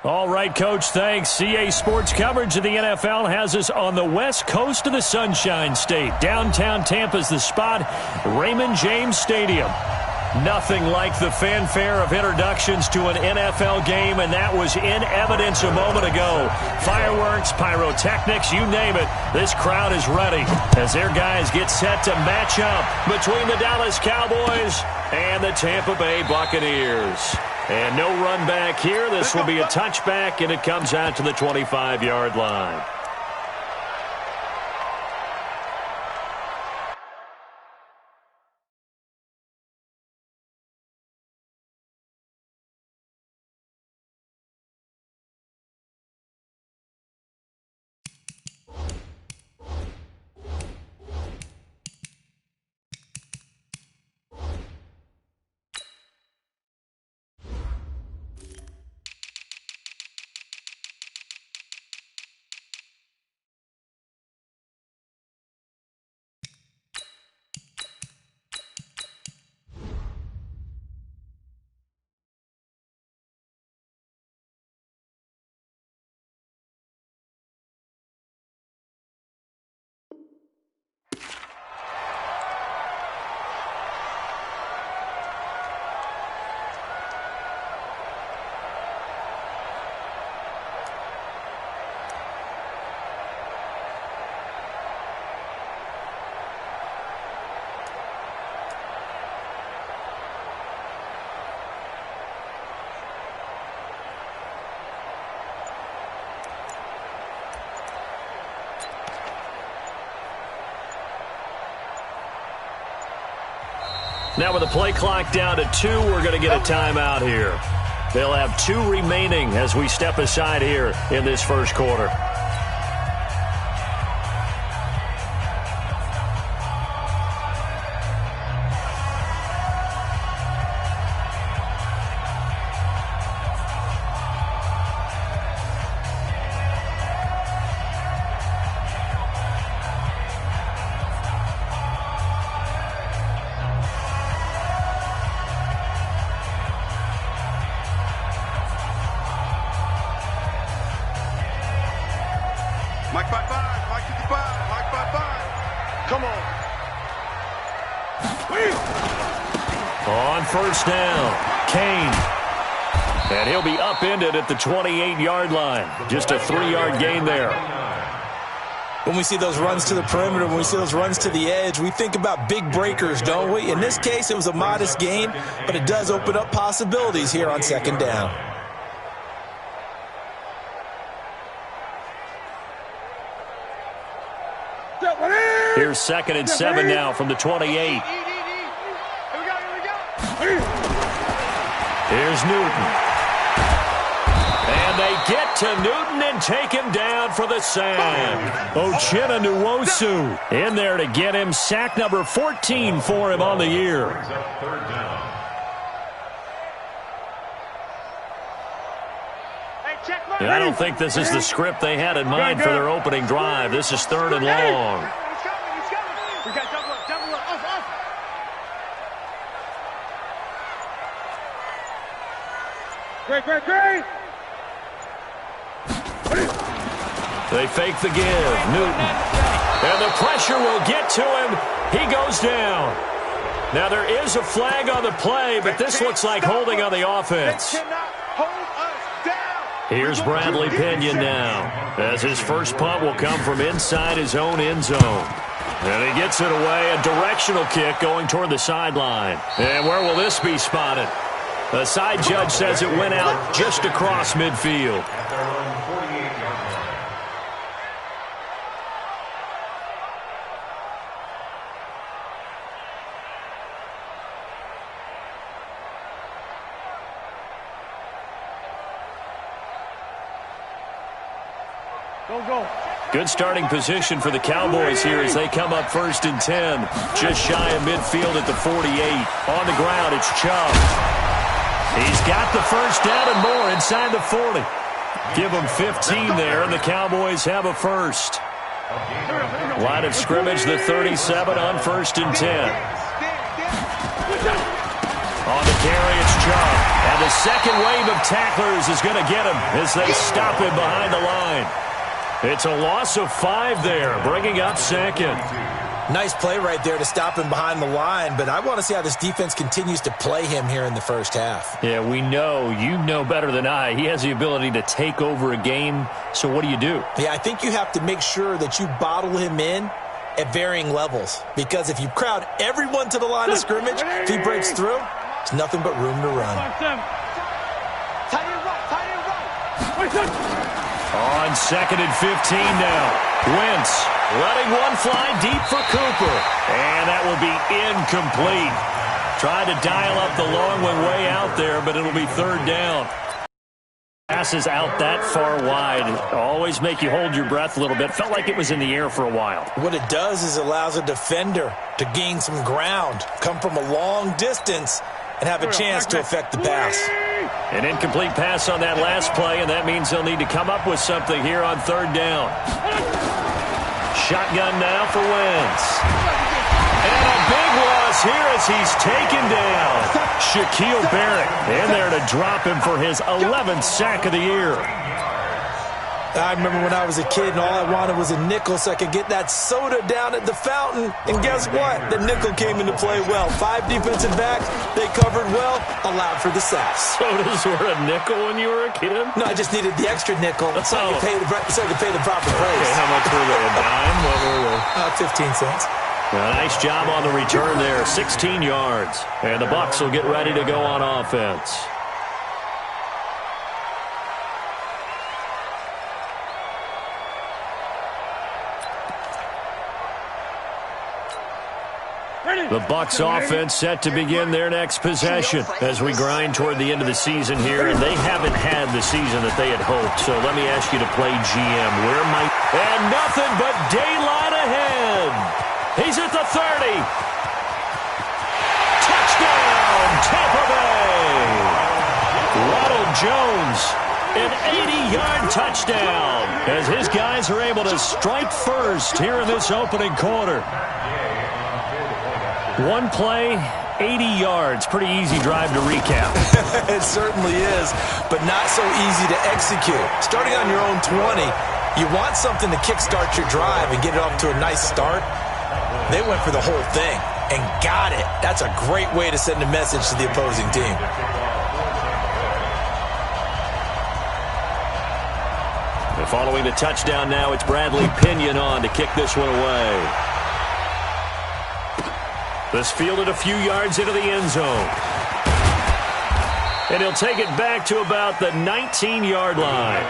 All right, Coach, thanks. CA Sports coverage of the NFL has us on the west coast of the Sunshine State. Downtown Tampa's the spot, Raymond James Stadium. Nothing like the fanfare of introductions to an NFL game, and that was in evidence a moment ago. Fireworks, pyrotechnics, you name it. This crowd is ready as their guys get set to match up between the Dallas Cowboys and the Tampa Bay Buccaneers. And no run back here. This will be a touchback, and it comes out to the 25-yard line. Now with the play clock down to 2, we're going to get a timeout here. They'll have 2 remaining as we step aside here in this first quarter. On first down, Kane. And he'll be upended at the 28-yard line. Just a 3-yard gain there. When we see those runs to the perimeter, when we see those runs to the edge, we think about big breakers, don't we? In this case, it was a modest gain, but it does open up possibilities here on second down. Here's 2nd and 7 now from the 28. Here's Newton. And they get to Newton and take him down for the sack. Uchenna Nwosu in there to get him. Sack number 14 for him on the year. I don't think this is the script they had in mind for their opening drive. This is 3rd and long. Great. They fake the give. Newton. And the pressure will get to him. He goes down. Now there is a flag on the play, but this looks like holding on the offense. Here's Bradley Pinion now, as his first punt will come from inside his own end zone. And he gets it away, a directional kick going toward the sideline. And where will this be spotted? The side judge says it went out just across midfield. Go. Good starting position for the Cowboys here as they come up 1st and 10. Just shy of midfield at the 48. On the ground, it's Chubb. He's got the first down and more inside the 40. Give them 15 there, and the Cowboys have a first. Line of scrimmage, the 37 on 1st and 10. On the carry, it's Chubb. And the second wave of tacklers is going to get him as they stop him behind the line. It's a loss of 5 there, bringing up second. Nice play right there to stop him behind the line, but I want to see how this defense continues to play him here in the first half. Yeah, we know. You know better than I. He has the ability to take over a game, so what do? Yeah, I think you have to make sure that you bottle him in at varying levels, because if you crowd everyone to the line of scrimmage, if he breaks through, it's nothing but room to run. On 2nd and 15 now. Wentz letting one fly deep for Cooper. And that will be incomplete. Tried to dial up the long one way out there, but it'll be 3rd down. Passes out that far wide. Always make you hold your breath a little bit. Felt like it was in the air for a while. What it does is allows a defender to gain some ground, come from a long distance, and have a chance to affect the pass. An incomplete pass on that last play, and that means they'll need to come up with something here on 3rd down. Shotgun now for Wentz. And a big loss here as he's taken down. Shaquille Barrett in there to drop him for his 11th sack of the year. I remember when I was a kid and all I wanted was a nickel so I could get that soda down at the fountain. And guess what? The nickel came into play well. 5 defensive backs, they covered well, allowed for the sacks. Sodas were a nickel when you were a kid? No, I just needed the extra nickel so I could pay the proper price. Okay, how much were they? A dime? What were they? 15 cents. Nice job on the return there. 16 yards. And the Bucs will get ready to go on offense. The Bucs offense set to begin their next possession as we grind toward the end of the season here, and they haven't had the season that they had hoped. So let me ask you to play GM. Where might... And nothing but daylight ahead. He's at the 30. Touchdown, Tampa Bay. Ronald Jones, an 80-yard touchdown as his guys are able to strike first here in this opening quarter. One play, 80 yards. Pretty easy drive to recap. It certainly is, but not so easy to execute. Starting on your own 20, you want something to kickstart your drive and get it off to a nice start. They went for the whole thing and got it. That's a great way to send a message to the opposing team. And following the touchdown now, it's Bradley Pinion on to kick this one away. This fielded a few yards into the end zone. And he'll take it back to about the 19-yard line.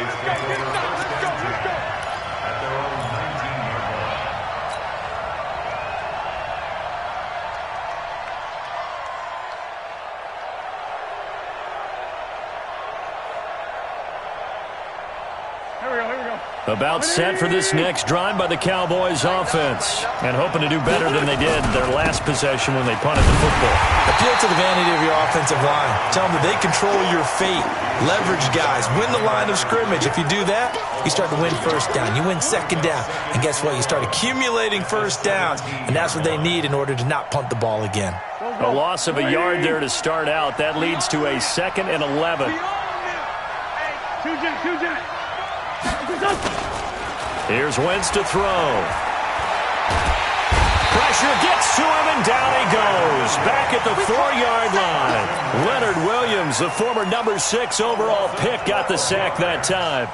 About set for this next drive by the Cowboys offense. And hoping to do better than they did their last possession when they punted the football. Appeal to the vanity of your offensive line. Tell them that they control your fate. Leverage guys. Win the line of scrimmage. If you do that, you start to win first down. You win second down. And guess what? You start accumulating first downs. And that's what they need in order to not punt the ball again. A loss of a yard there to start out. That leads to a 2nd and 11. Here's Wentz to throw. Pressure gets to him, and down he goes. Back at the 4-yard line. Leonard Williams, the former number 6 overall pick, got the sack that time.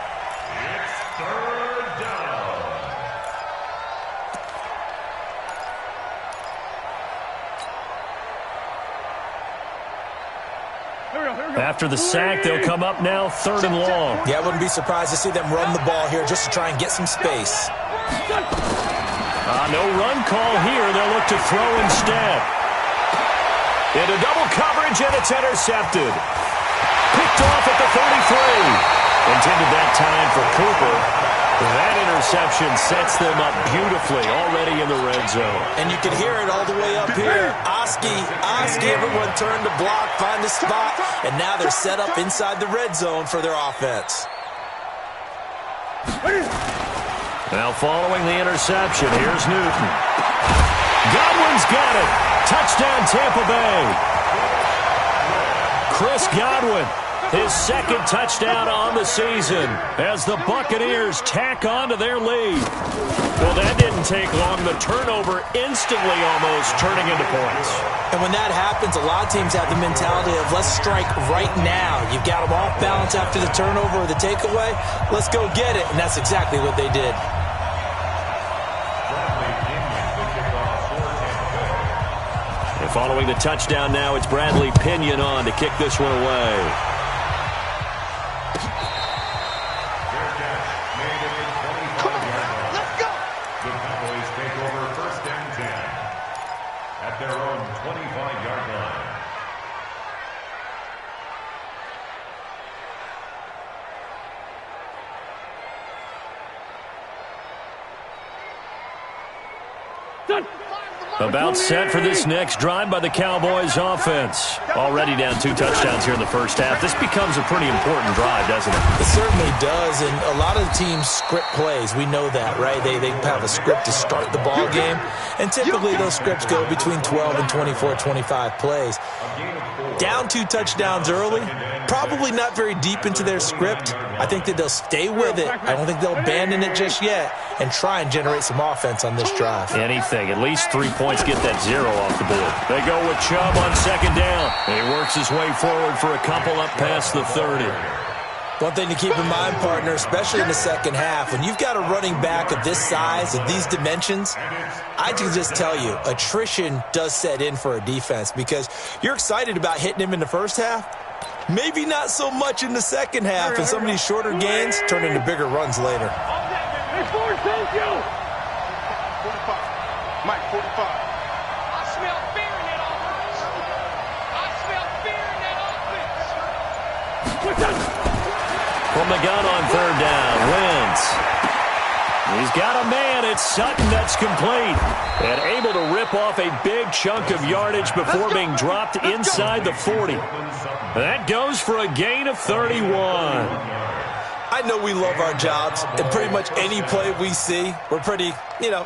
After the sack, they'll come up now 3rd and long. Yeah, I wouldn't be surprised to see them run the ball here just to try and get some space. No run call here. They'll look to throw instead. Into double coverage, and it's intercepted. Picked off at the 33. Intended that time for Cooper. That interception sets them up beautifully already in the red zone. And you can hear it all the way up here. Oski, everyone turned to block, find a spot, and now they're set up inside the red zone for their offense. Now following the interception, here's Newton. Godwin's got it. Touchdown, Tampa Bay. Chris Godwin. His second touchdown on the season as the Buccaneers tack on to their lead. Well, that didn't take long. The turnover instantly almost turning into points. And when that happens, a lot of teams have the mentality of let's strike right now. You've got them off balance after the turnover or the takeaway. Let's go get it. And that's exactly what they did. And following the touchdown now, it's Bradley Pinion on to kick this one away. About set for this next drive by the Cowboys offense. Already down 2 touchdowns here in the first half. This becomes a pretty important drive, doesn't it? It certainly does, and a lot of the teams script plays. We know that, right? They have a script to start the ball game, and typically those scripts go between 12 and 24, 25 plays. Down 2 touchdowns early, probably not very deep into their script. I think that they'll stay with it. I don't think they'll abandon it just yet and try and generate some offense on this drive. Anything. At least 3 points, get that 0 off the board. They go with Chubb on second down. He works his way forward for a couple up past the 30. One thing to keep in mind, partner, especially in the second half, when you've got a running back of this size, of these dimensions, I can just tell you, attrition does set in for a defense because you're excited about hitting him in the first half. Maybe not so much in the second half, and some of these shorter gains turn into bigger runs later. Hey, Ford, thank you. 45. Mike, 45. I smell fear in that offense. I smell fear in that offense. From the gun on third down, Wentz. He's got a man. It's Sutton that's complete. And able to rip off a big chunk of yardage before being dropped inside the 40. That goes for a gain of 31. I know we love our jobs, and pretty much any play we see, we're pretty,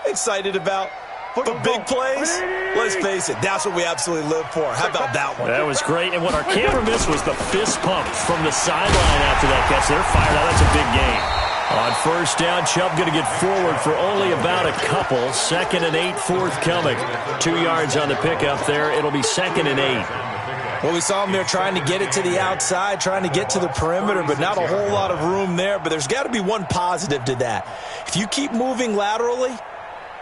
excited about. But big plays, let's face it, that's what we absolutely live for. How about that one? That was great. And what our camera missed was the fist pump from the sideline after that catch. They're fired out. That's a big gain. On first down, Chubb going to get forward for only about a couple. 2nd and 8 forthcoming. 2 yards on the pickup there. It'll be 2nd and 8. Well, we saw him there trying to get it to the outside, trying to get to the perimeter, but not a whole lot of room there. But there's got to be one positive to that. If you keep moving laterally,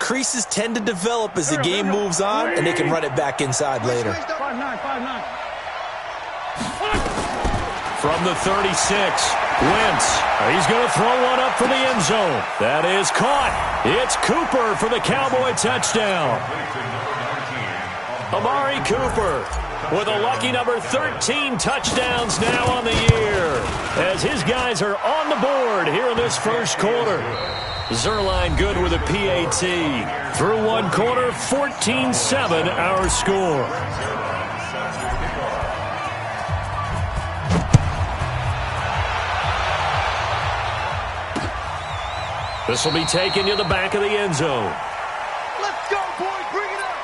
creases tend to develop as the game moves on, and they can run it back inside later. 5'9", 5'9". From the 36, Wentz. He's going to throw one up for the end zone. That is caught. It's Cooper for the Cowboy touchdown. Amari Cooper with a lucky number 13 touchdowns now on the year as his guys are on the board here in this first quarter. Zerline good with a PAT. Through one quarter, 14-7 our score. This will be taken to the back of the end zone. Let's go, boys. Bring it up.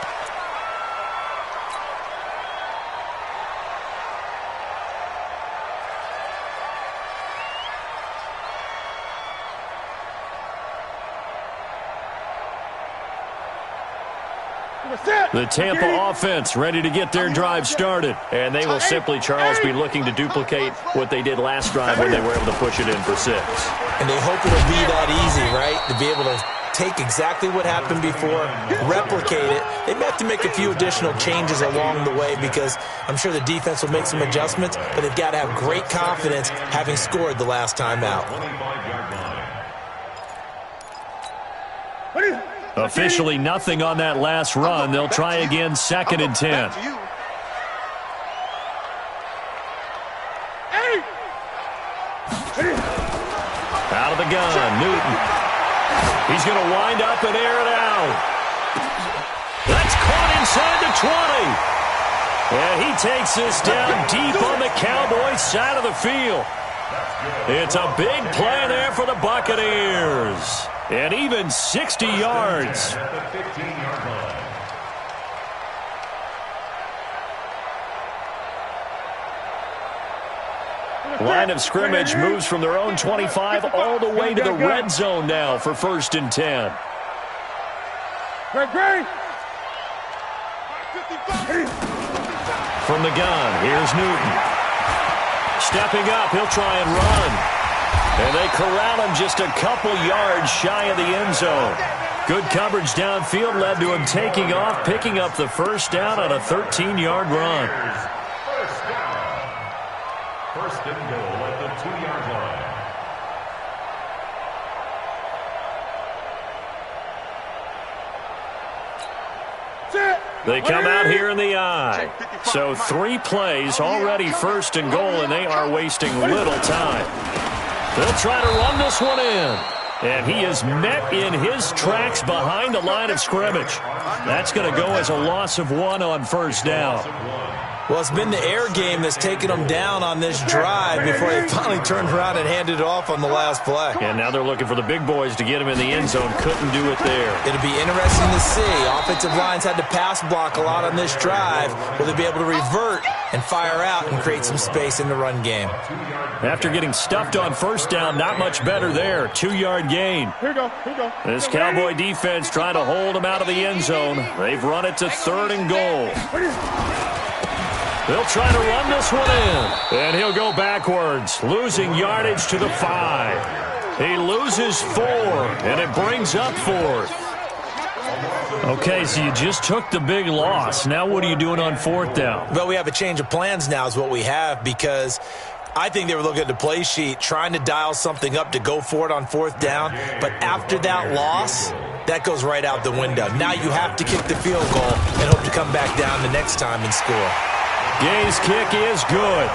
The Tampa offense ready to get their drive started. And they will simply, Charles, be looking to duplicate what they did last drive when they were able to push it in for 6. And they hope it'll be that easy, right? To be able to take exactly what happened before, replicate it. They may have to make a few additional changes along the way because I'm sure the defense will make some adjustments, but they've got to have great confidence having scored the last time out. Officially nothing on that last run. They'll try again 2nd and 10. Out of the gun, Newton. He's going to wind up and air it out. That's caught inside the 20. And he takes this down deep on the Cowboys side of the field. It's a big play there for the Buccaneers. And even 60 yards. Line of scrimmage moves from their own 25 all the way to the red zone now for 1st and 10. From the gun, here's Newton. Stepping up, he'll try and run. And they corral him just a couple yards shy of the end zone. Good coverage downfield led to him taking off, picking up the first down on a 13-yard run. First and goal at the 2-yard line. They come out here in the eye. So 3 plays, already 1st and goal, and they are wasting little time. They'll try to run this one in. And he is met in his tracks behind the line of scrimmage. That's going to go as a loss of 1 on 1st down. Well, it's been the air game that's taken them down on this drive before they finally turned around and handed it off on the last play. And now they're looking for the big boys to get him in the end zone. Couldn't do it there. It'll be interesting to see. Offensive lines had to pass block a lot on this drive. Will they be able to revert and fire out and create some space in the run game? After getting stuffed on 1st down, not much better there. 2-yard gain. Here we go. This Cowboy defense trying to hold him out of the end zone. They've run it to 3rd and goal. They'll try to run this one in. And he'll go backwards, losing yardage to the 5. He loses 4, and it brings up 4th. Okay, so you just took the big loss. Now what are you doing on 4th down? Well, we have a change of plans now is what we have, because I think they were looking at the play sheet, trying to dial something up to go for it on 4th down. But after that loss, that goes right out the window. Now you have to kick the field goal and hope to come back down the next time and score. Gay's kick is good.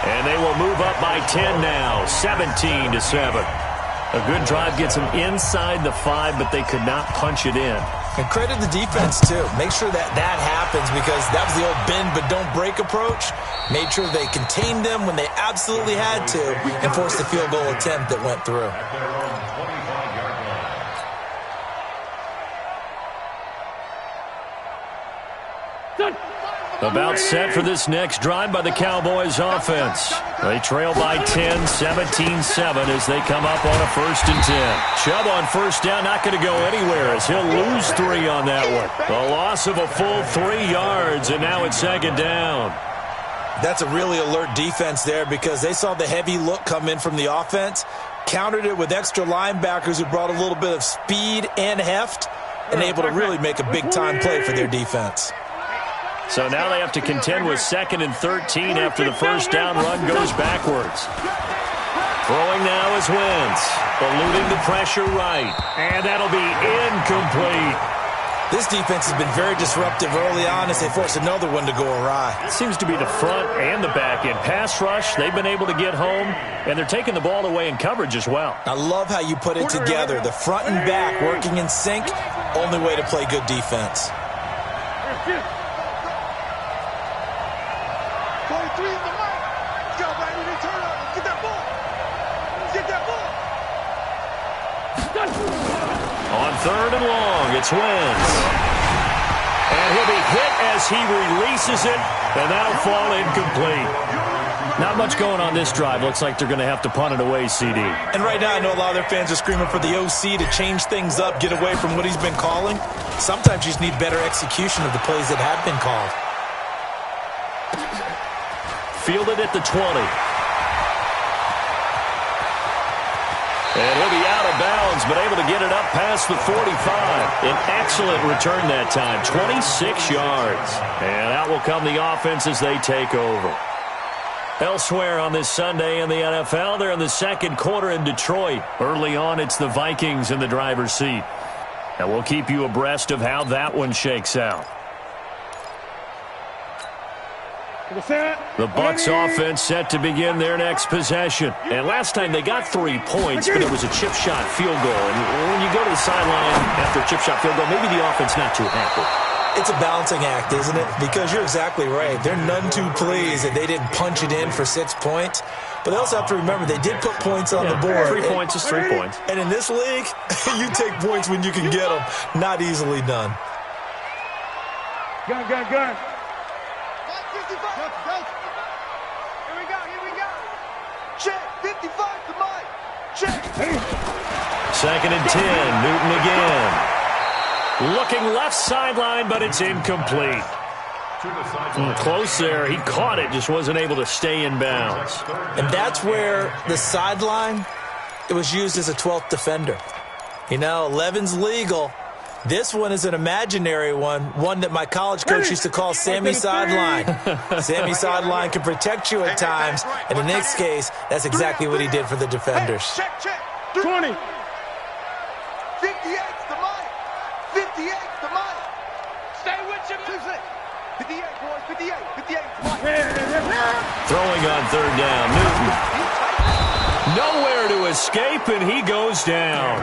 And they will move up by 10 now, 17-7. A good drive gets them inside the 5, but they could not punch it in. And credit the defense, too. Make sure that happens, because that was the old bend but don't break approach. Made sure they contained them when they absolutely had to and forced the field goal attempt that went through. About set for this next drive by the Cowboys offense. They trail by 10, 17-7 as they come up on a 1st and 10. Chubb on 1st down, not going to go anywhere as he'll lose 3 on that one. A loss of a full 3 yards, and now it's 2nd down. That's a really alert defense there, because they saw the heavy look come in from the offense, countered it with extra linebackers who brought a little bit of speed and heft, and able to really make a big-time play for their defense. So now they have to contend with 2nd and 13 after the 1st down run goes backwards. Throwing now is Wentz, eluding the pressure right, and that'll be incomplete. This defense has been very disruptive early on as they force another one to go awry. It seems to be the front and the back end. Pass rush, they've been able to get home, and they're taking the ball away in coverage as well. I love how you put it together. The front and back working in sync, only way to play good defense. On 3rd and long, it's Wentz. And he'll be hit as he releases it, and that'll fall incomplete. Not much going on this drive. Looks like they're going to have to punt it away, CD. And right now, I know a lot of their fans are screaming for the OC to change things up, get away from what he's been calling. Sometimes you just need better execution of the plays that have been called. Fielded at the 20. And he'll be out of bounds, but able to get it up past the 45. An excellent return that time, 26 yards. And out will come the offense as they take over. Elsewhere on this Sunday in the NFL, they're in the 2nd quarter in Detroit. Early on, it's the Vikings in the driver's seat. And we'll keep you abreast of how that one shakes out. The Bucs offense set to begin their next possession. And last time they got 3 points, but it was a chip shot field goal. And when you go to the sideline after a chip shot field goal, maybe the offense not too happy. It's a balancing act, isn't it? Because you're exactly right. They're none too pleased that they didn't punch it in for 6 points. But they also have to remember they did put points on the board. 3 points is 3 points. And in this league, you take points when you can get them. Not easily done. Gun. Here we go. Second and 10. Newton again. Looking left sideline, but it's incomplete. Close there. He caught it, just wasn't able to stay in bounds. And that's where the sideline, it was used as a 12th defender. You know, 11's legal. This one is an imaginary one that my college coach used to call Sammy Sideline. Sammy Sideline can protect you at times, and in this case, that's exactly what he did for the defenders. Check. 20. 58's the money. 58's the money. Stay with you, 58, boys. 58 the money. Throwing on third down. Newton. Nowhere to escape, and he goes down.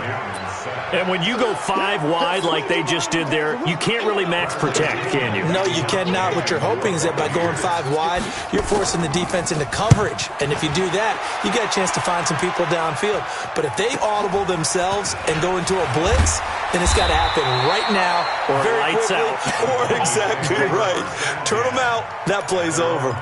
And when you go 5 wide like they just did there, you can't really max protect, can you? No, you cannot. What you're hoping is that by going 5 wide, you're forcing the defense into coverage. And if you do that, you get a chance to find some people downfield. But if they audible themselves and go into a blitz, then it's got to happen right now. Or very lights quickly, out. Or exactly right. Turn them out. That play's over.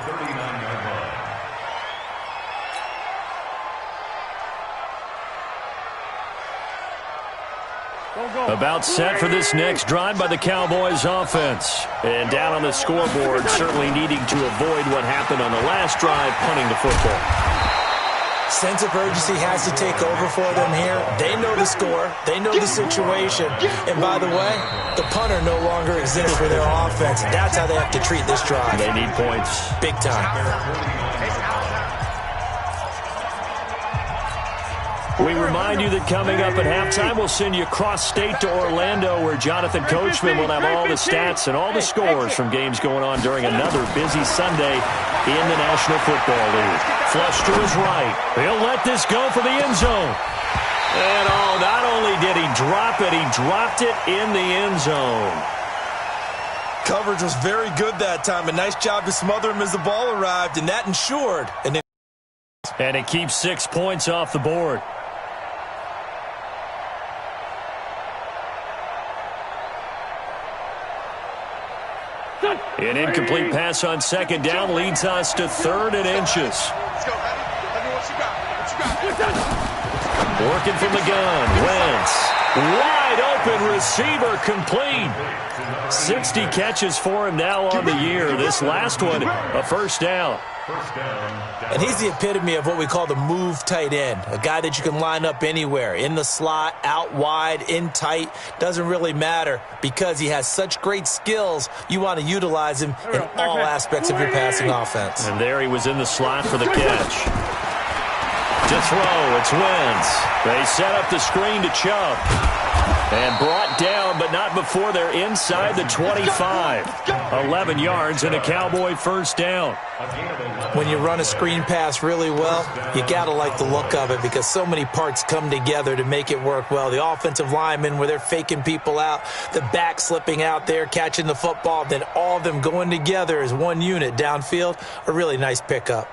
About set for this next drive by the Cowboys offense. And down on the scoreboard, certainly needing to avoid what happened on the last drive, punting the football. Sense of urgency has to take over for them here. They know the score. They know the situation. And by the way, the punter no longer exists for their offense. That's how they have to treat this drive. They need points. Big time. We remind you that coming up at halftime, we'll send you cross-state to Orlando, where Jonathan Coachman will have all the stats and all the scores from games going on during another busy Sunday in the National Football League. Flush to his right. He'll let this go for the end zone. And not only did he drop it, he dropped it in the end zone. Coverage was very good that time. A nice job to smother him as the ball arrived, and that ensured. And it keeps 6 points off the board. An incomplete pass on second down leads us to 3rd and inches. Let's go, Eddie. Tell me what you got. Working from the gun. Wentz. Wide open receiver complete. 60 catches for him now on the year. This last one, a first down. And he's the epitome of what we call the move tight end. A guy that you can line up anywhere. In the slot, out wide, in tight. Doesn't really matter because he has such great skills. You want to utilize him in all aspects of your passing offense. And there he was in the slot for the catch. To throw, it's Wentz. They set up the screen to Chubb. And brought down, but not before they're inside the 25. 11 yards and a Cowboy first down. When you run a screen pass really well, you got to like the look of it because so many parts come together to make it work well. The offensive linemen, where they're faking people out, the back slipping out there, catching the football, then all of them going together as one unit downfield, a really nice pickup.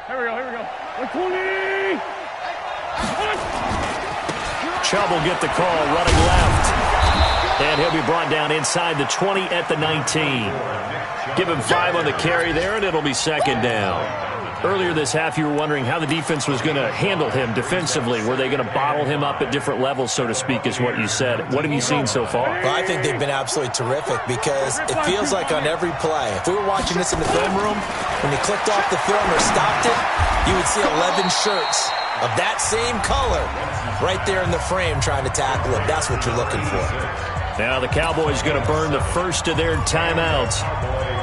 Here we go. 120. Chubb will get the call, running left. And he'll be brought down inside the 20 at the 19. Give him 5 on the carry there, and it'll be second down. Earlier this half, you were wondering how the defense was going to handle him defensively. Were they going to bottle him up at different levels, so to speak, is what you said. What have you seen so far? Well, I think they've been absolutely terrific because it feels like on every play, if we were watching this in the film room, when he clicked off the film or stopped it, you would see 11 shirts of that same color right there in the frame trying to tackle him. That's what you're looking for. Now the Cowboys going to burn the first of their timeouts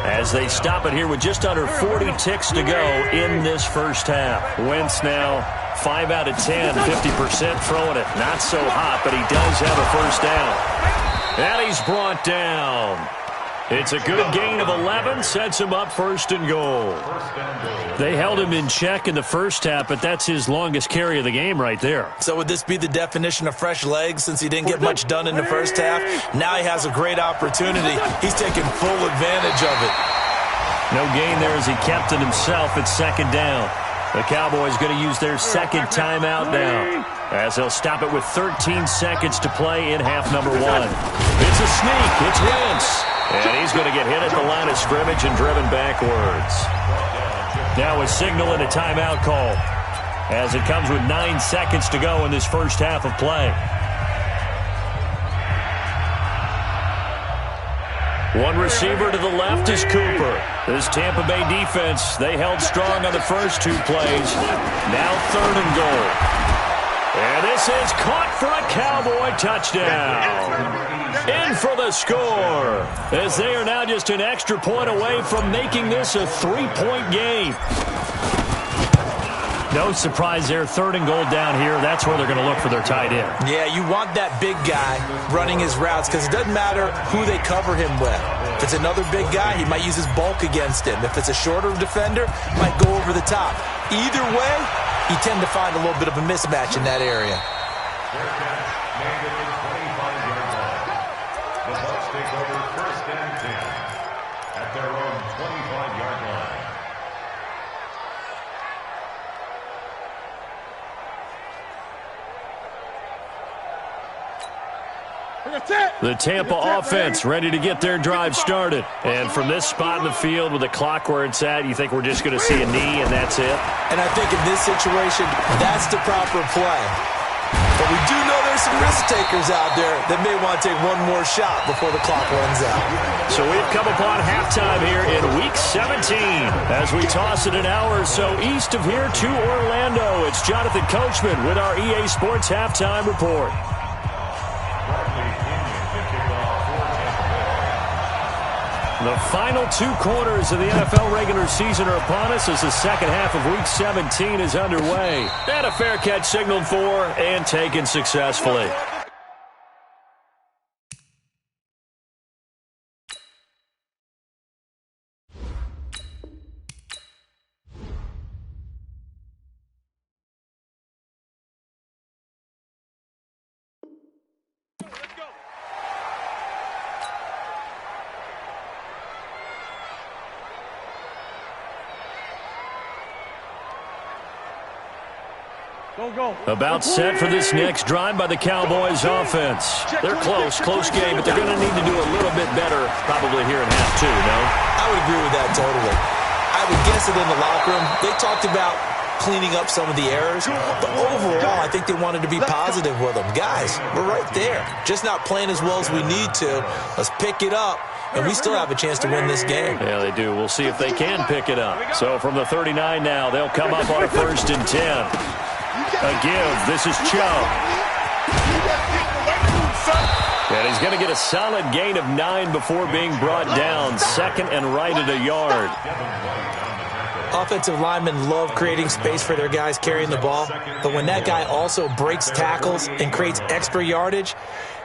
as they stop it here with just under 40 ticks to go in this first half. Wentz now 5 out of 10, 50% throwing it. Not so hot, but he does have a first down. And he's brought down. It's a good gain of 11, sets him up first and goal. They held him in check in the first half, but that's his longest carry of the game right there. So would this be the definition of fresh legs since he didn't get much done in the first half? Now he has a great opportunity. He's taking full advantage of it. No gain there as he kept it himself at second down. The Cowboys going to use their second timeout now as they'll stop it with 13 seconds to play in half number 1. It's a sneak. It's Wentz. And he's going to get hit at the line of scrimmage and driven backwards. Now a signal and a timeout call, as it comes with 9 seconds to go in this first half of play. One receiver to the left is Cooper. This Tampa Bay defense, they held strong on the first 2 plays. Now 3rd and goal. And this is caught for a Cowboy touchdown. In for the score, as they are now just an extra point away from making this a 3-point game. No surprise there, 3rd and goal down here. That's where they're going to look for their tight end. Yeah, you want that big guy running his routes because it doesn't matter who they cover him with. If it's another big guy, he might use his bulk against him. If it's a shorter defender, he might go over the top. Either way, you tend to find a little bit of a mismatch in that area. The Bucs take over 1st and 10 at their own 25-yard line. The Tampa offense ready to get their drive started. And from this spot in the field with the clock where it's at, you think we're just going to see a knee and that's it? And I think in this situation, that's the proper play. But we do know there's some risk takers out there that may want to take one more shot before the clock runs out. So we've come upon halftime here in Week 17 as we toss it an hour or so east of here to Orlando. It's Jonathan Coachman with our EA Sports Halftime Report. The final 2 quarters of the NFL regular season are upon us as the second half of Week 17 is underway. And a fair catch signaled for and taken successfully. About set for this next drive by the Cowboys offense. They're close game, but they're going to need to do a little bit better probably here in half 2, no? I would agree with that totally. I would guess that in the locker room, they talked about cleaning up some of the errors, but overall, I think they wanted to be positive with them. Guys, we're right there. Just not playing as well as we need to. Let's pick it up, and we still have a chance to win this game. Yeah, they do. We'll see if they can pick it up. So from the 39 now, they'll come up on a 1st and 10. A give. This is Chubb. And he's going to get a solid gain of 9 before being brought down. 2nd and right at a yard. Offensive linemen love creating space for their guys carrying the ball, but when that guy also breaks tackles and creates extra yardage,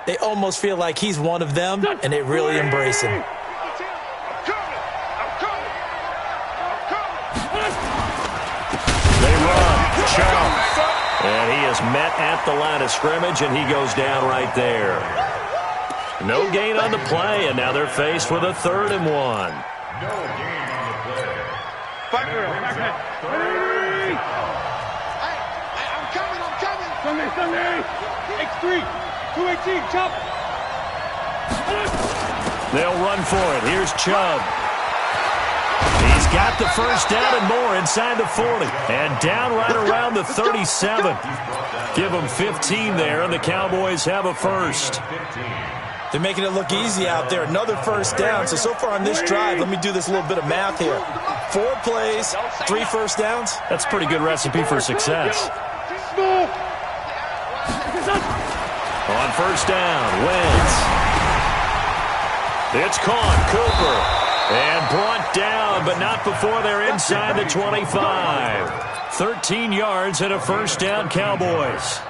they almost feel like he's one of them, and they really embrace him. They run. Chubb. And he is met at the line of scrimmage, and he goes down right there. No gain on the play, and now they're faced with a 3rd and 1. No gain on the play. I'm coming. Sunday. X3. 218. Chop. They'll run for it. Here's Chubb. He's got the first down and more inside the 40. And down right around the 37. Give them 15 there, and the Cowboys have a first. They're making it look easy out there. Another first down. So far on this drive, let me do this little bit of math here. 4 plays, 3 first downs. That's a pretty good recipe for success. On first down, Wentz. It's caught. Cooper. And brought down, but not before they're inside the 25. 13 yards and a first down, Cowboys.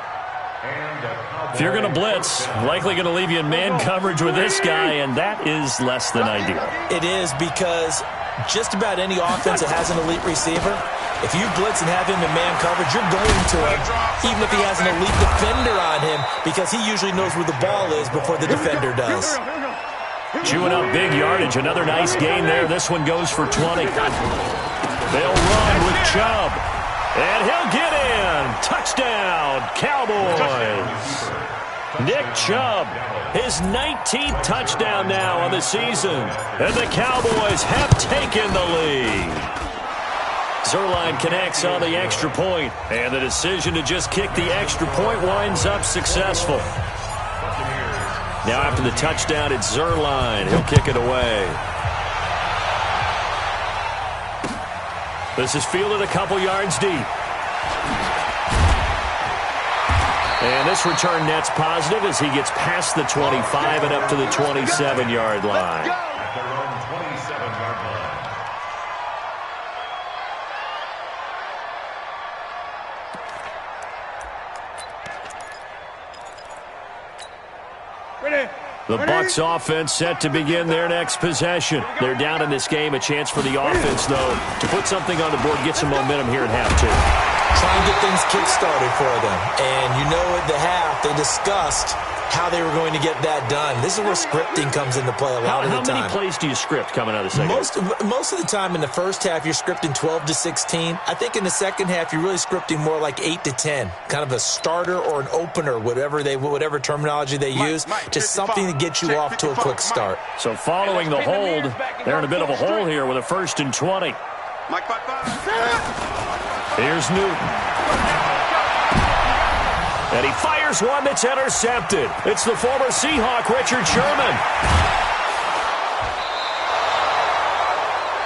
If you're going to blitz, likely going to leave you in man coverage with this guy, and that is less than ideal. It is, because just about any offense that has an elite receiver, if you blitz and have him in man coverage, you're going to him, even if he has an elite defender on him, because he usually knows where the ball is before the defender does. Chewing up big yardage. Another nice gain there. This one goes for 20. They'll run with Chubb. And he'll get in. Touchdown, Cowboys. Nick Chubb, his 19th touchdown now on the season. And the Cowboys have taken the lead. Zuerlein connects on the extra point, and the decision to just kick the extra point winds up successful. Now after the touchdown, it's Zuerlein. He'll kick it away. This is fielded a couple yards deep. And this return net's positive as he gets past the 25 and up to the 27-yard line. At their own 27-yard line. Ready. The Bucs offense set to begin their next possession. They're down in this game. A chance for the offense, though, to put something on the board, get some momentum here in half two. Try and get things kick-started for them. And you know at the half, they discussed how they were going to get that done. This is where scripting comes into play a lot of the time. How many plays do you script coming out of the second? Most of the time in the first half, you're scripting 12 to 16. I think in the second half, you're really scripting more like 8 to 10. Kind of a starter or an opener, whatever terminology they use. Just something to get you off to a quick start. So following the hold, they're in a bit of a hole here with a 1st and 20. Here's Newton. And he fires one that's intercepted. It's the former Seahawk, Richard Sherman.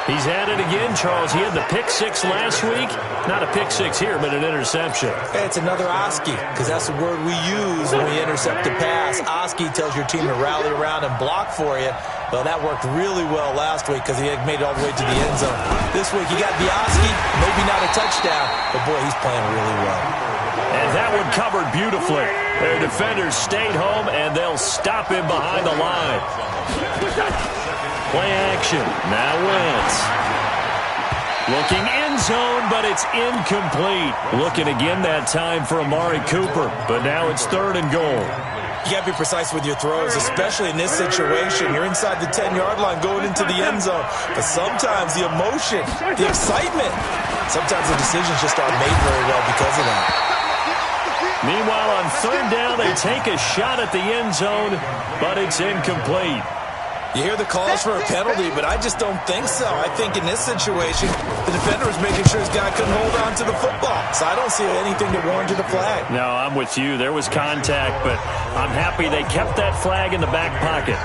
He's at it again, Charles. He had the pick six last week. Not a pick six here, but an interception. Hey, it's another Oski, because that's the word we use when we intercept a pass. Oski tells your team to rally around and block for you. Well, that worked really well last week because he had made it all the way to the end zone. This week, he got the Oski, maybe not a touchdown, but boy, he's playing really well. And that one covered beautifully. Their defenders stayed home, and they'll stop him behind the line. Play action. Now Wentz. Looking end zone, but it's incomplete. Looking again that time for Amari Cooper, but now it's 3rd and goal. You got to be precise with your throws, especially in this situation. You're inside the 10-yard line going into the end zone. But sometimes the emotion, the excitement, sometimes the decisions just aren't made very well because of that. Meanwhile, on 3rd down, they take a shot at the end zone, but it's incomplete. You hear the calls for a penalty, but I just don't think so. I think in this situation, the defender was making sure his guy couldn't hold on to the football. So I don't see anything that warranted a flag. No, I'm with you. There was contact, but I'm happy they kept that flag in the back pocket.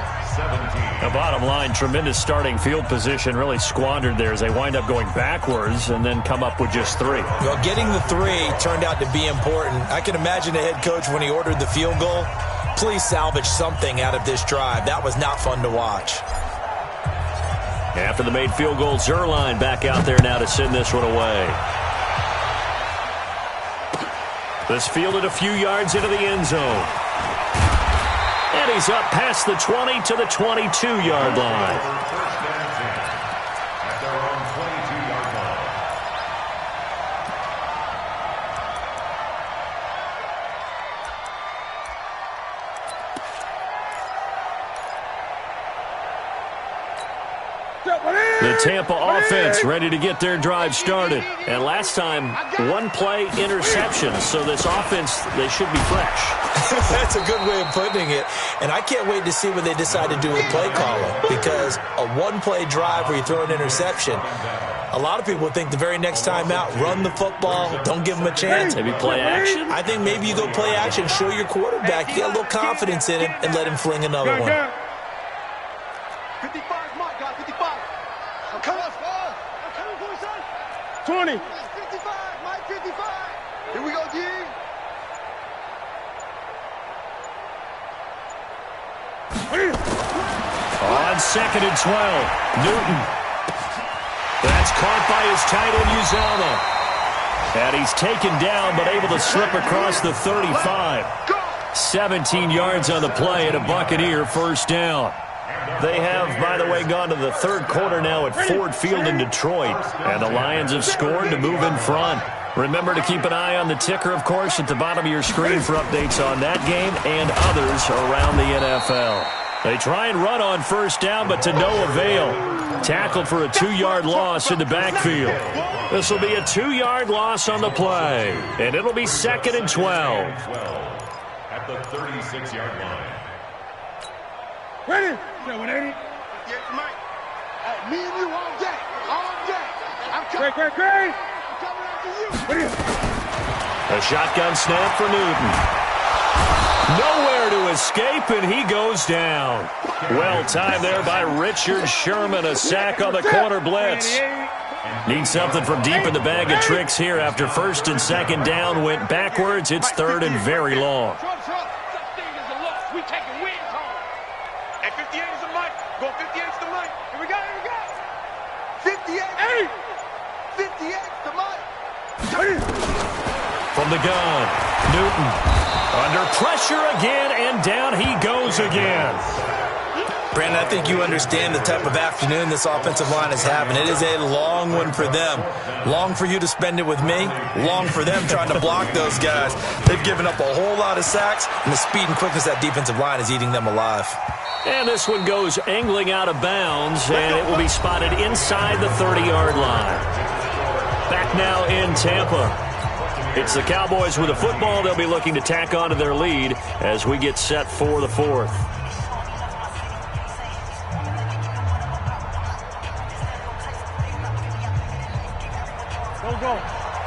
The bottom line, tremendous starting field position, really squandered there as they wind up going backwards and then come up with just 3. Well, getting the 3 turned out to be important. I can imagine the head coach when he ordered the field goal. Please salvage something out of this drive. That was not fun to watch. After the made field goal, Zuerlein back out there now to send this one away. This fielded a few yards into the end zone. And he's up past the 20 to the 22-yard line. At their own 22-yard line. The Tampa offense ready to get their drive started. And last time, 1 play interception. So this offense, they should be fresh. That's a good way of putting it. And I can't wait to see what they decide to do with play calling. Because a 1-play drive where you throw an interception, a lot of people think the very next time out, run the football, don't give them a chance. Maybe play action? I think maybe you go play action, show your quarterback, you got a little confidence in him, and let him fling another one. 55, Mike, got 55. I'm coming for you, son. 20. 55, Mike, 55. Here we go, G. On 2nd and 12, Newton. That's caught by his tight end, Uzomah. And he's taken down, but able to slip across the 35. 17 yards on the play and a Buccaneer 1st down. They have, by the way, gone to the 3rd quarter now at Ford Field in Detroit. And the Lions have scored to move in front. Remember to keep an eye on the ticker, of course, at the bottom of your screen for updates on that game and others around the NFL. They try and run on 1st down, but to no avail. Tackled for a 2-yard loss in the backfield. This will be a 2-yard loss on the play, and it'll be 2nd and 12. At the 36-yard line. Ready? Yeah, 180. Yes, Mike. Hey, me and you all day. All day. I'm coming. Great. A shotgun snap for Newton. Nowhere to escape, and he goes down. Well timed there by Richard Sherman. A sack on the corner blitz. Need something from deep in the bag of tricks here after first and second down went backwards. It's third and very long. We taking wins home. And 58 is the mic. Go 58 is the mic. Here we go, here we go. 58. 58 the mic. From the gun, Newton under pressure again, and down he goes again. Brandon, I think you understand the type of afternoon this offensive line is having. It is a long one for them. Long for you to spend it with me. Long for them trying to block those guys. They've given up a whole lot of sacks, and the speed and quickness of that defensive line is eating them alive. And this one goes angling out of bounds, and it will be spotted inside the 30-yard line. Back now in Tampa. It's the Cowboys with the football. They'll be looking to tack on to their lead as we get set for the fourth.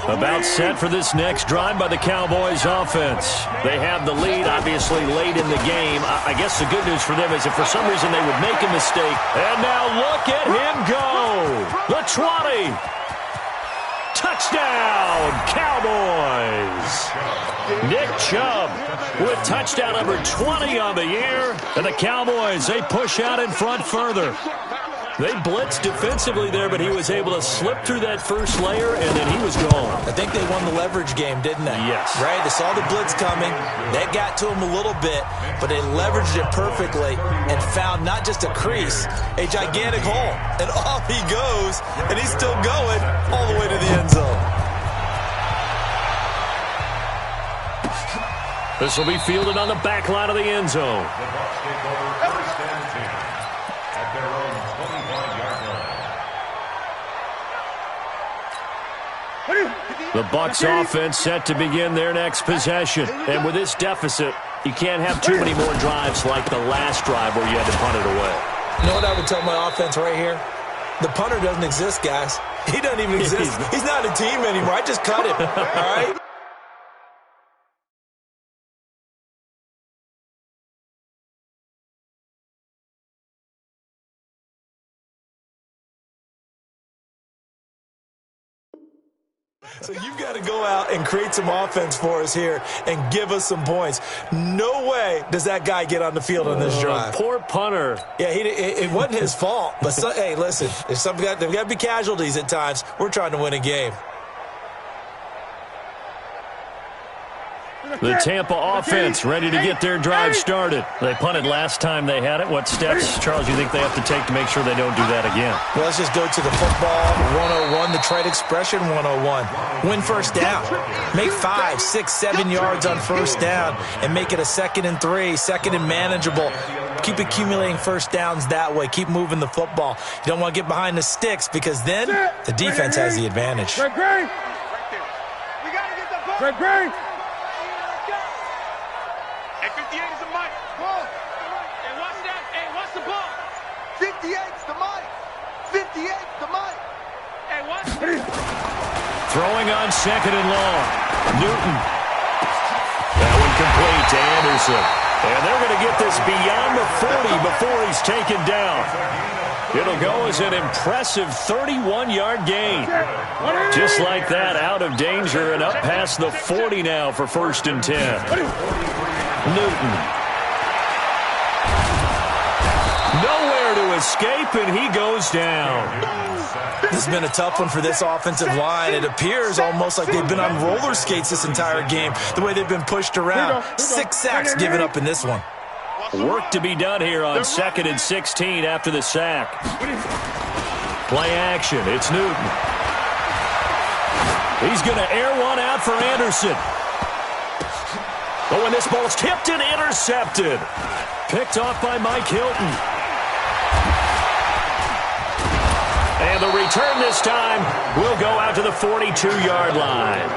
About set for this next drive by the Cowboys offense. They have the lead, obviously, late in the game. I guess the good news for them is if for some reason they would make a mistake. And now look at him go. The 20. Touchdown, Cowboys. Nick Chubb with touchdown number 20 on the year. And the Cowboys, they push out in front further. They blitzed defensively there, but he was able to slip through that first layer, and then he was gone. I think they won the leverage game, didn't they? Yes. Right? They saw the blitz coming. That got to him a little bit, but they leveraged it perfectly and found not just a crease, a gigantic hole. And off he goes, and he's still going all the way to the end zone. This will be fielded on the back line of the end zone. The Bucs take over first and 10 at their own 25-yard line. The Bucs offense set to begin their next possession. And with this deficit, you can't have too many more drives like the last drive where you had to punt it away. You know what I would tell my offense right here? The punter doesn't exist, guys. He doesn't even exist. He's not a team anymore. I just cut him. All right? So you've got to go out and create some offense for us here and give us some points. No way does that guy get on the field on this drive. Poor punter. Yeah, it wasn't his fault. But, hey, listen, there's got to be casualties at times. We're trying to win a game. The Tampa offense ready to get their drive started. They punted last time they had it. What steps, Charles, you think they have to take to make sure they don't do that again? Well, let's just go to the football 101, the trade expression 101. Win first down. Make 5, 6, 7 yards on first down and make it a 2nd and 3, 2nd and manageable. Keep accumulating first downs that way. Keep moving the football. You don't want to get behind the sticks because then the defense has the advantage. Greg, Greg. Greg, Greg. And 58 is the mic. And watch that. And watch the ball. 58's the mic. 58's the mic. And watch. Throwing on 2nd and long. Newton. That one complete to Anderson. And they're going to get this beyond the 40 before he's taken down. It'll go as an impressive 31-yard gain. Just like that, out of danger and up past the 40 now for 1st and 10. Newton. Nowhere to escape, and he goes down. This has been a tough one for this offensive line. It appears almost like they've been on roller skates this entire game, the way they've been pushed around. 6 sacks given up in this one. Work to be done here on 2nd and 16 after the sack. Play action. It's Newton. He's going to air one out for Anderson. Oh, and this ball's tipped and intercepted. Picked off by Mike Hilton. And the return this time will go out to the 42-yard line.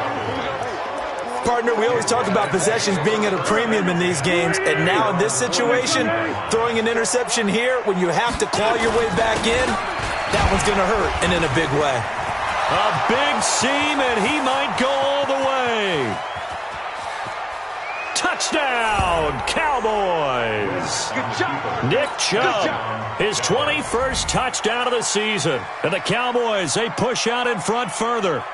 Partner, we always talk about possessions being at a premium in these games, and now in this situation, throwing an interception here when you have to claw your way back in, that one's going to hurt, and in a big way. A big seam, and he might go Touchdown, Cowboys! Nick Chubb, his 21st touchdown of the season. And the Cowboys, they push out in front further.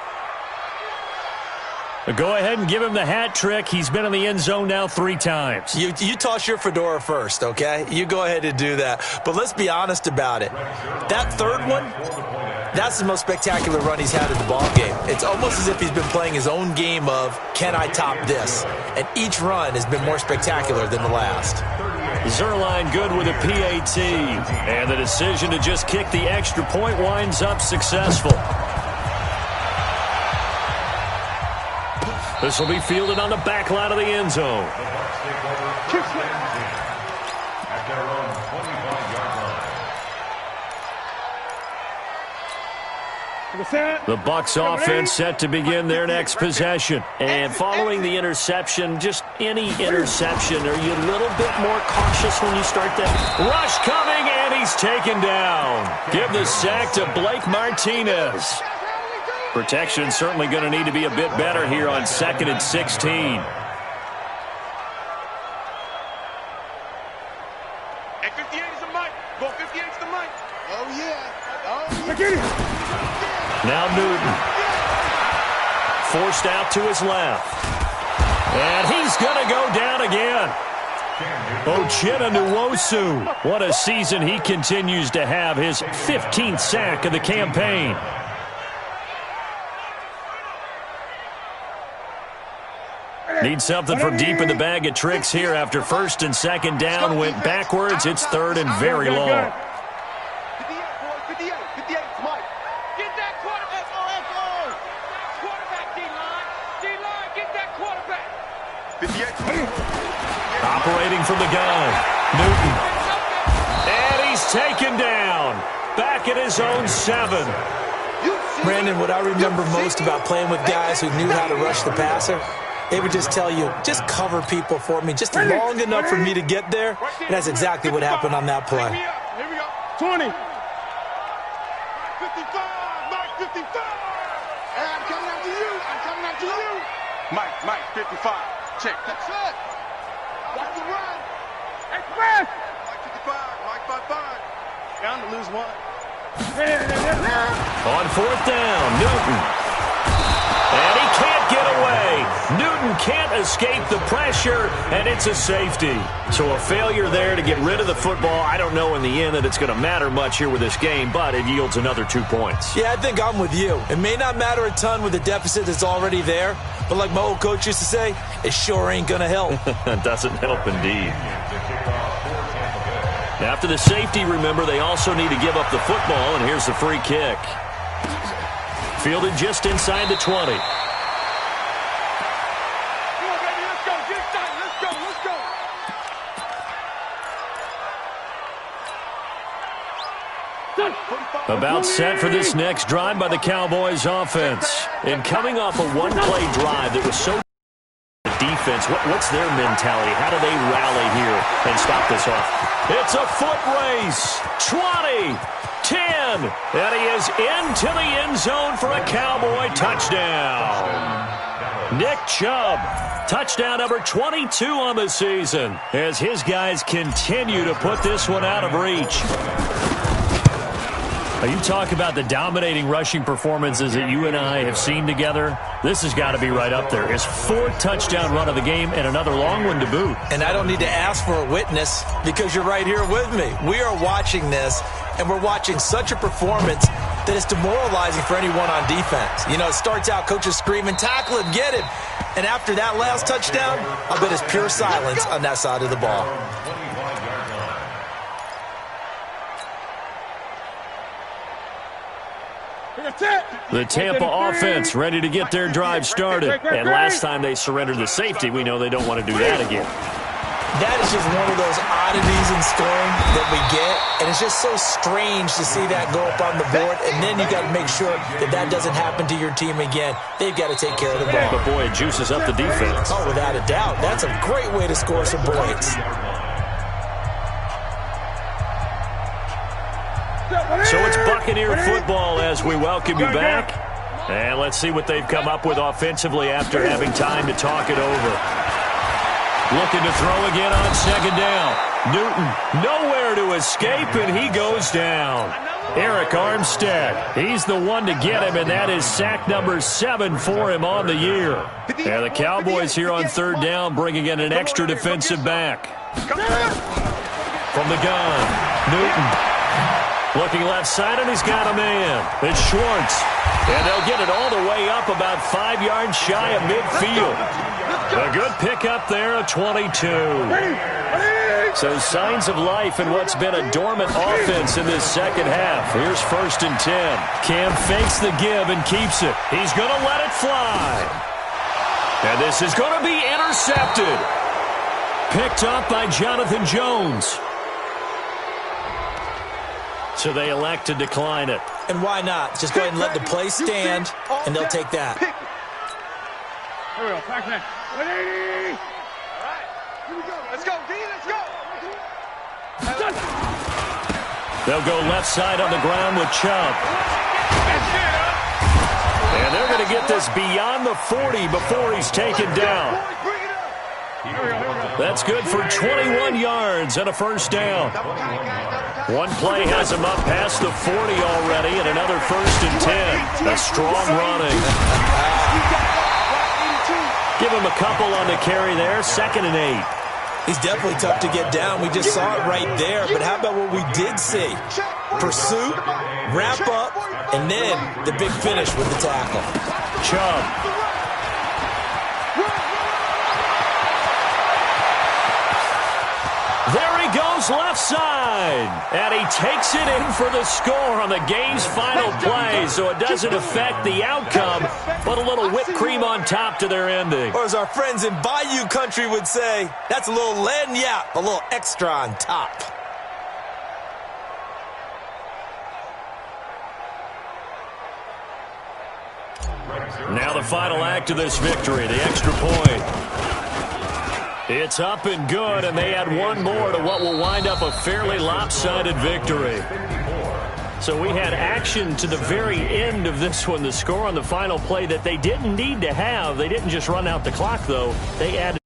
Go ahead and give him the hat trick. He's been in the end zone now 3 times. You toss your fedora first, okay? You go ahead and do that. But let's be honest about it. That third one, that's the most spectacular run he's had in the ballgame. It's almost as if he's been playing his own game of, can I top this? And each run has been more spectacular than the last. Zerline good with a PAT. And the decision to just kick the extra point winds up successful. This will be fielded on the back line of the end zone. At their own 25-yard line. The Bucs offense set to begin their next possession. And following the interception, just any interception, are you a little bit more cautious when you start that? Rush coming, and he's taken down. Give the sack to Blake Martinez. Protection certainly going to need to be a bit better here on 2nd and 16. At 58 is the mic. Go 58 is the mic. Oh, yeah. Now Newton. Forced out to his left. And he's going to go down again. Uchenna Nwosu. What a season he continues to have. His 15th sack of the campaign. Need something from deep in the bag of tricks here after 1st and 2nd down. Went backwards. It's 3rd and very long. 58, 58, Mike. Get that quarterback. Quarterback, D-line. D-line, get that quarterback. 58. Operating from the gun. Newton. And he's taken down. Back at his own 7. Brandon, what I remember most about playing with guys who knew how to rush the passer, they would just tell you, just cover people for me, just long enough for me to get there. And that's exactly what happened on that play. Here we go. 20. 55, Mike, 55. I'm coming after you. Mike, 55. Check. That's it. Watch the run. Express. Mike, 55. Mike, 55. Down to lose 1. On 4th down, Newton. And he can't get away. Newton can't escape the pressure, and it's a safety. So a failure there to get rid of the football. I don't know in the end that it's going to matter much here with this game, but it yields another 2 points. Yeah, I think I'm with you. It may not matter a ton with the deficit that's already there, but like my old coach used to say, it sure ain't going to help. It doesn't help indeed. After the safety, remember, they also need to give up the football, and here's the free kick. Fielded just inside the 20. Come on, baby, let's go. Get started. Let's go. About set for this next drive by the Cowboys offense. And coming off a one-play drive that was so defense, what's their mentality? How do they rally here and stop this off? It's a foot race. 20, 10, and he is into the end zone for a Cowboy touchdown. Nick Chubb, touchdown number 22 on the season, as his guys continue to put this one out of reach. You talk about the dominating rushing performances that you and I have seen together. This has got to be right up there. His 4th touchdown run of the game and another long one to boot. And I don't need to ask for a witness because you're right here with me. We are watching this, and we're watching such a performance that is demoralizing for anyone on defense. You know, it starts out coaches screaming, tackle him, get him. And after that last touchdown, I bet it's pure silence on that side of the ball. The Tampa offense ready to get their drive started. And last time they surrendered the safety, we know they don't want to do that again. That is just one of those oddities in scoring that we get, and it's just so strange to see that go up on the board, and then you got to make sure that that doesn't happen to your team again. They've got to take care of the ball. But boy, it juices up the defense. Oh, without a doubt. That's a great way to score some points. So it's Buccaneer football as we welcome you back. And let's see what they've come up with offensively after having time to talk it over. Looking to throw again on second down. Newton nowhere to escape, and he goes down. Eric Armstead, he's the one to get him, and that is sack number 7 for him on the year. And the Cowboys here on third down bringing in an extra defensive back. From the gun, Newton. Looking left side, and he's got a man. It's Schwartz. And they'll get it all the way up about 5 yards shy of midfield. A good pickup there, a 22. So signs of life in what's been a dormant offense in this second half. Here's 1st and 10. Cam fakes the give and keeps it. He's going to let it fly. And this is going to be intercepted. Picked up by Jonathan Jones. So they elect to decline it. And why not? Just go ahead and let the play stand, and they'll take that. Here we go. Back man. 180. All right. Here we go. Let's go, D. Let's go. They'll go left side on the ground with Chubb. And they're going to get this beyond the 40 before he's taken down. That's good for 21 yards and a first down. One play has him up past the 40 already, and another 1st and 10. A strong running. Give him a couple on the carry there. 2nd and 8. He's definitely tough to get down. We just saw it right there. But how about what we did see? Pursuit, wrap up, and then the big finish with the tackle. Chubb. There he goes left side. And he takes it in for the score on the game's final play. So it doesn't affect the outcome, but a little whipped cream on top to their ending. Or as our friends in Bayou country would say, that's a little lagniappe, a little extra on top. Now the final act of this victory, the extra point. It's up and good, and they add one more to what will wind up a fairly lopsided victory. So we had action to the very end of this one, the score on the final play that they didn't need to have. They didn't just run out the clock, though. They added